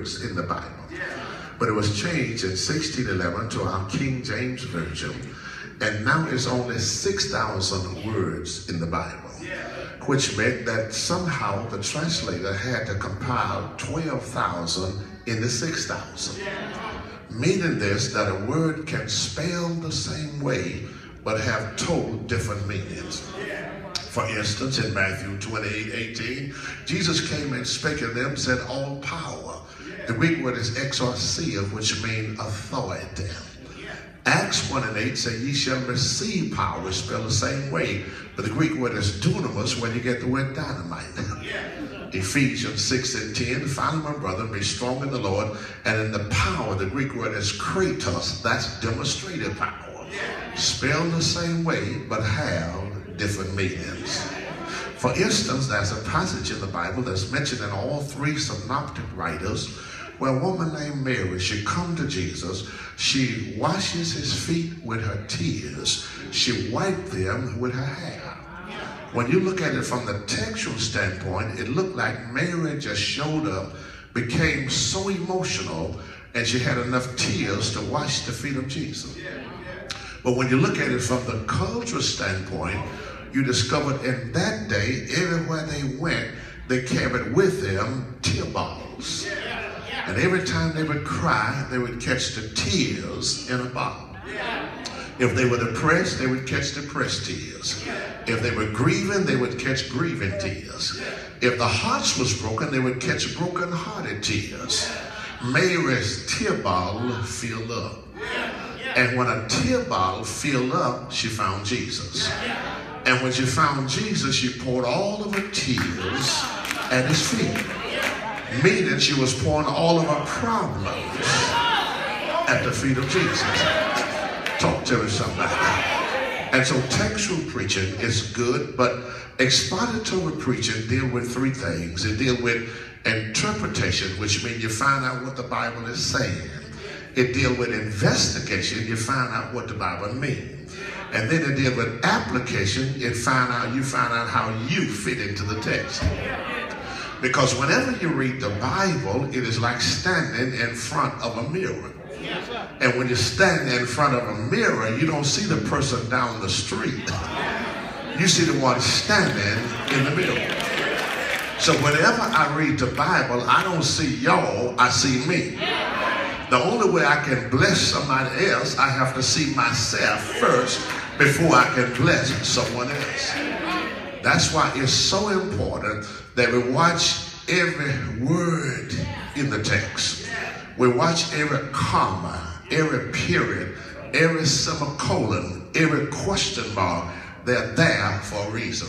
words in the Bible. But it was changed in 1611 to our King James Version. And now it's only 6,000 words in the Bible, which meant that somehow the translator had to compile 12,000 in the 6,000. Meaning this, that a word can spell the same way, but have total different meanings. For instance, in Matthew 28:18, Jesus came and spake to them, said, all power. The Greek word is exousia, which means authority. Acts 1:8 say, ye shall receive power, spelled the same way. But the Greek word is dunamis, where you get the word dynamite. Ephesians 6:10, finally, my brother, be strong in the Lord, and in the power, the Greek word is kratos, that's demonstrated power. Spelled the same way, but have different meanings. For instance, there's a passage in the Bible that's mentioned in all three synoptic writers, where a woman named Mary, she come to Jesus, she washes his feet with her tears, she wiped them with her hair. When you look at it from the textual standpoint, it looked like Mary just showed up, became so emotional, and she had enough tears to wash the feet of Jesus. But when you look at it from the cultural standpoint, you discovered in that day, everywhere they went, they carried with them tear balls. And every time they would cry, they would catch the tears in a bottle. If they were depressed, they would catch depressed tears. If they were grieving, they would catch grieving tears. If the heart was broken, they would catch broken-hearted tears. Mary's tear bottle filled up. And when a tear bottle filled up, she found Jesus. And when she found Jesus, she poured all of her tears at his feet. Meaning she was pouring all of her problems at the feet of Jesus. Talk to me, somebody. And so textual preaching is good, but expository preaching deals with three things. It deals with interpretation, which means you find out what the Bible is saying. It deals with investigation, you find out what the Bible means. And then it deals with application, you find out how you fit into the text. Because whenever you read the Bible, it is like standing in front of a mirror. And when you stand in front of a mirror, you don't see the person down the street. You see the one standing in the middle. So whenever I read the Bible, I don't see y'all, I see me. The only way I can bless somebody else, I have to see myself first before I can bless someone else. That's why it's so important that we watch every word in the text. We watch every comma, every period, every semicolon, every question mark. They're there for a reason.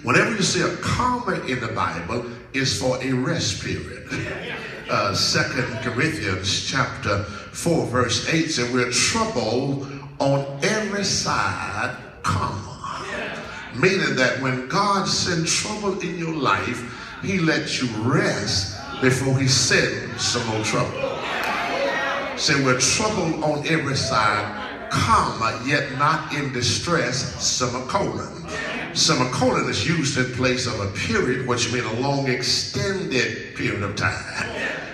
Whenever you see a comma in the Bible, it's for a rest period. 2 Corinthians chapter 4 verse 8 says, we're troubled on every side, comma. Meaning that when God sends trouble in your life, he lets you rest before he sends some more trouble. Say, we're troubled on every side, comma, yet not in distress, semicolon. Semicolon is used in place of a period, which means a long extended period of time.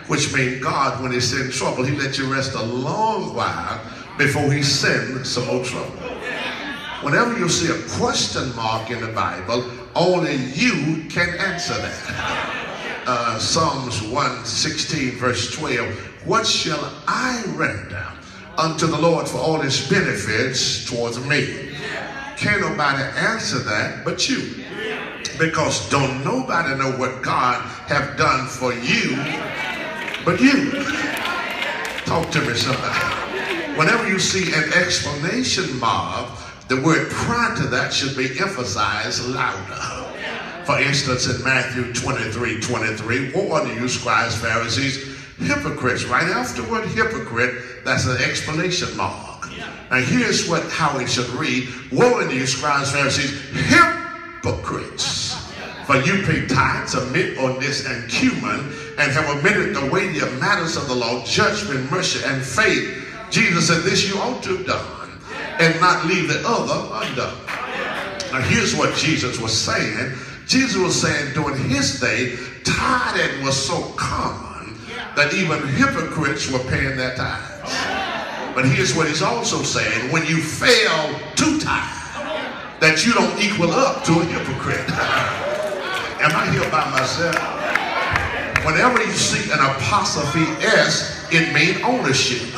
Which means God, when he sends trouble, he lets you rest a long while before he sends some more trouble. Whenever you see a question mark in the Bible, only you can answer that. Psalms 116 verse 12, what shall I render unto the Lord for all his benefits towards me? Can't nobody answer that but you. Because don't nobody know what God have done for you but you. Talk to me, somebody. Whenever you see an exclamation mark, the word prior to that should be emphasized louder. For instance, in Matthew 23:23, woe unto you, scribes, Pharisees, hypocrites. Right after the word hypocrite, that's an exclamation mark. Now here's how it should read. Woe unto you, scribes, Pharisees, hypocrites. For you pay tithes of mint, onions, and cumin, and have omitted the weightier matters of the law, judgment, mercy, and faith. Jesus said, this you ought to have done, and not leave the other undone. Now here's what Jesus was saying. Jesus was saying during his day, tithing was so common that even hypocrites were paying their tithes. But here's what he's also saying: when you fail to tithe, that you don't equal up to a hypocrite. Am I here by myself? Whenever you see an apostrophe S, it means ownership.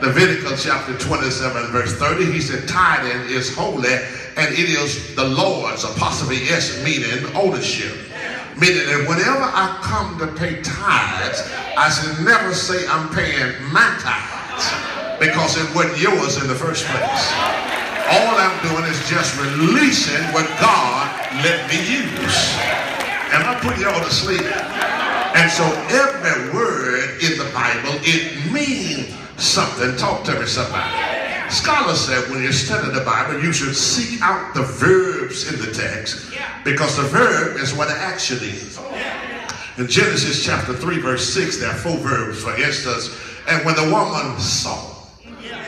Leviticus chapter 27 verse 30, he said tithing is holy and it is the Lord's, apostrophe S meaning ownership. Meaning that whenever I come to pay tithes, I should never say I'm paying my tithes, because it wasn't yours in the first place. All I'm doing is just releasing what God let me use. Am I putting y'all to sleep? And so every word in the Bible, it means something. Talk to me, somebody. Scholars said when you study the Bible, you should seek out the verbs in the text, because the verb is what the action is. In Genesis chapter 3 verse 6, there are 4 verbs, for instance. And when the woman saw,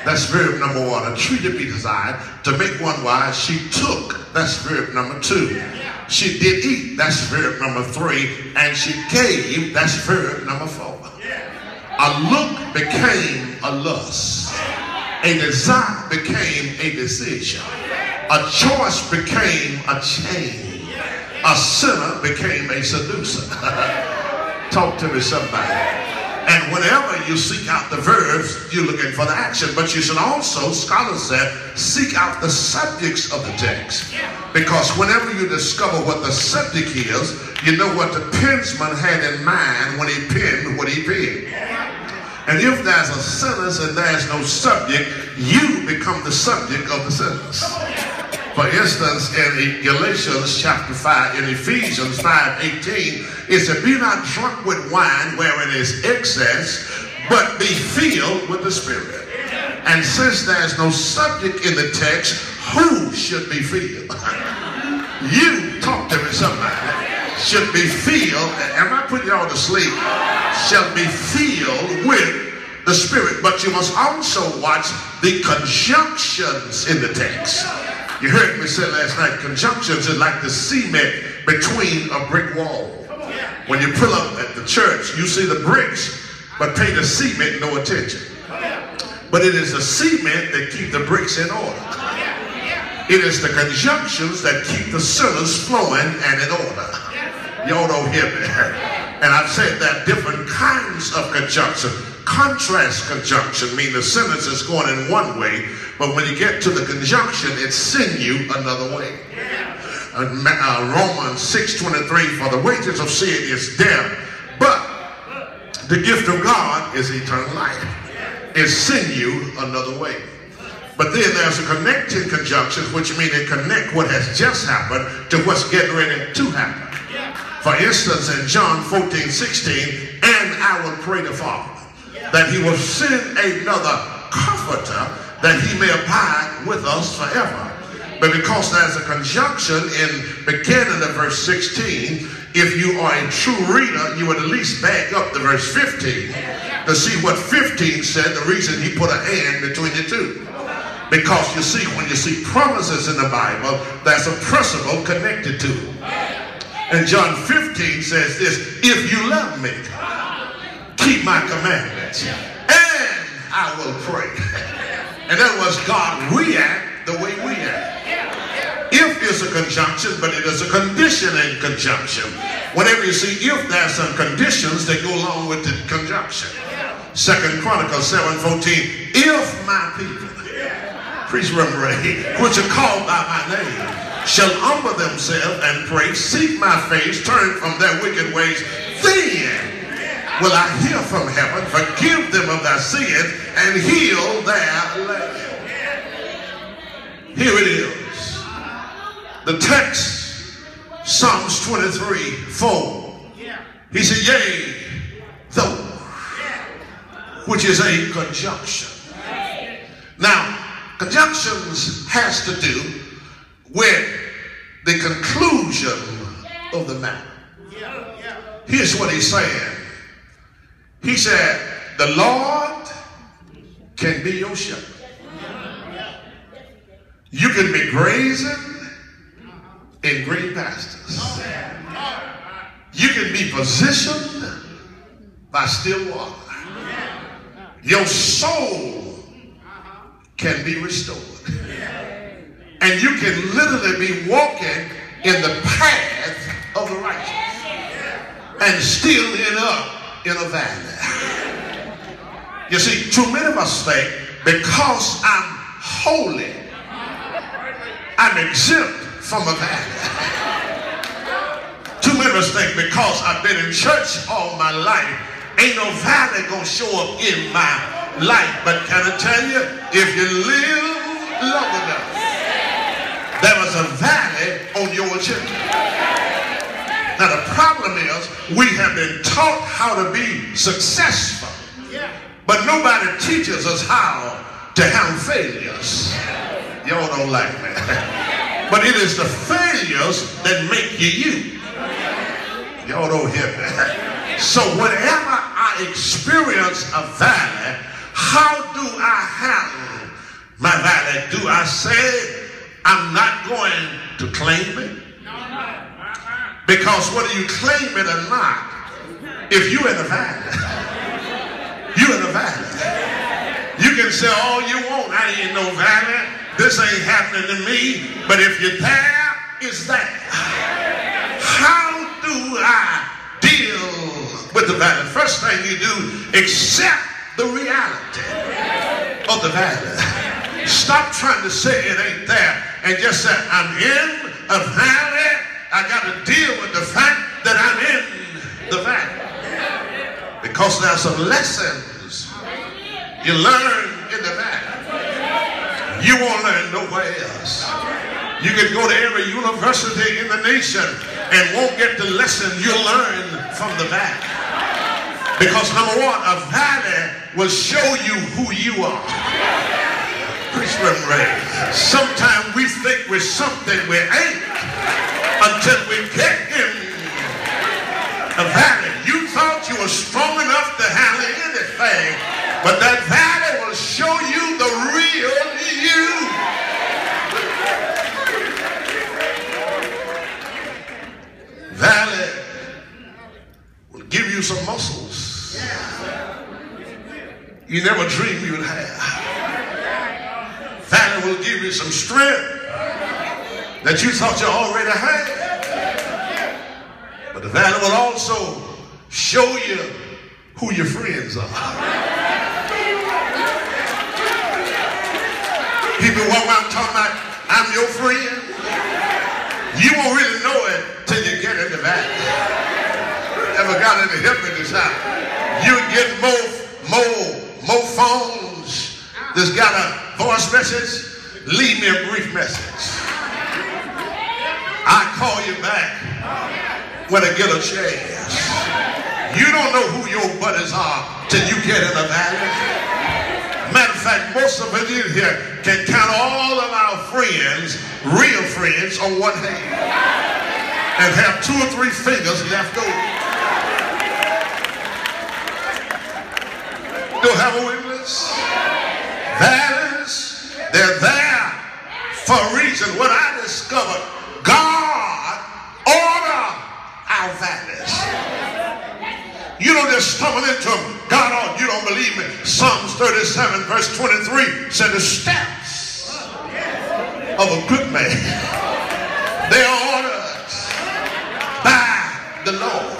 that's verb number 1, a tree to be desired, to make one wise, she took, that's verb number 2. She did eat, that's verb number 3. And she gave, that's verb number 4. A look became a lust. A desire became a decision. A choice became a change. A sinner became a seducer. Talk to me, somebody. And whenever you seek out the verbs, you're looking for the action. But you should also, scholars said, seek out the subjects of the text. Because whenever you discover what the subject is, you know what the pensman had in mind when he penned what he penned. And if there's a sentence and there's no subject, you become the subject of the sentence. For instance, in Galatians chapter 5, in Ephesians 5:18, it said, be not drunk with wine wherein is excess, but be filled with the Spirit. And since there's no subject in the text, who should be filled? You, talk to me, somebody, should be filled, am I putting y'all to sleep? Shall be filled with the Spirit. But you must also watch the conjunctions in the text. You heard me say last night, conjunctions are like the cement between a brick wall. When you pull up at the church, you see the bricks, but pay the cement no attention. But it is the cement that keep the bricks in order. It is the conjunctions that keep the cylinders flowing and in order. Y'all don't hear me. And I've said that different kinds of conjunction. Contrast conjunction means the sentence is going in one way, but when you get to the conjunction, it sends you another way. Romans 6:23, for the wages of sin is death, but the gift of God is eternal life. It sends you another way. But then there's a connecting conjunction, which means it connect what has just happened to what's getting ready to happen. For instance, in John 14:16, and I will pray the Father, that he will send another comforter, that he may abide with us forever. But because there's a conjunction in beginning of verse 16, if you are a true reader, you would at least back up to verse 15 to see what 15 said, the reason he put a and between the two. Because you see, when you see promises in the Bible, there's a principle connected to it. And John 15 says this, if you love me, keep my commandments, and I will pray. In other words, God react the way we act. If is a conjunction, but it is a conditioning conjunction. Whenever you see if, there's some conditions that go along with the conjunction. 2 Chronicles 7:14, if my people, preach Reverend Ray, which are called by my name, shall humble themselves and pray, seek my face, turn from their wicked ways, then will I hear from heaven, forgive them of their sins, and heal their land. Here it is. The text, Psalms 23:4. He said, yea, though, which is a conjunction. Now, conjunctions has to do with the conclusion of the matter. Here's what he's saying. He said, the Lord can be your shepherd. You can be grazing in green pastures. You can be positioned by still water. Your soul can be restored. And you can literally be walking in the path of the righteous and still end up in a valley. You see, too many of us think because I'm holy, I'm exempt from a valley. Too many of us think because I've been in church all my life, ain't no valley gonna show up in my life. But can I tell you, if you live long enough, there was a valley on your agenda. Now the problem is we have been taught how to be successful, but nobody teaches us how to handle failures. Y'all don't like me. But it is the failures that make you you. Y'all don't hear me. So whenever I experience a valley, how do I handle my valley? Do I say I'm not going to claim it? Because whether you claim it or not, if you're in a valley, you're in a valley. You can say all you want, I ain't in no valley, this ain't happening to me, but if you're there, it's there. How do I deal with the valley? First thing you do, accept the reality of the valley. Stop trying to say it ain't there and just say, I'm in a valley. I got to deal with the fact that I'm in the valley. Because there's some lessons you learn in the valley. You won't learn nowhere else. You can go to every university in the nation and won't get the lesson you learn from the valley. Because number one, a valley will show you who you are. Sometimes we think we're something we ain't until we get in a valley. You thought you were strong enough to handle anything, but that valley will show you the real you. Valley will give you some muscles you never dreamed you'd have. Valley will give you some strength that you thought you already had. But the valley will also show you who your friends are. People walk around talking about, I'm your friend. You won't really know it till you get in the valley. Ever got in the hip in this house? You get more phones that's got a voice message. Leave me a brief message. I call you back when I get a chance. You don't know who your buddies are till you get in the valley. Matter of fact, most of us in here can count all of our friends, real friends, on one hand and have 2 or 3 fingers left over. Don't have a witness? Valleys, they're there for a reason. What I discovered, God order our valleys. You don't just stumble into them. God, oh, you don't believe me. Psalms 37 verse 23 said the steps of a good man, they are ordered by the Lord.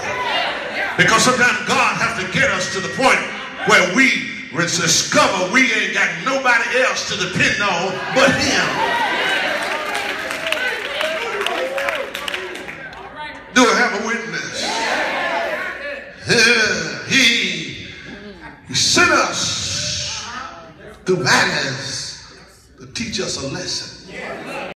Because sometimes God has to get us to the point where we discover we ain't got nobody else to depend on but him. Do I have a witness? He sent us through valleys to teach us a lesson.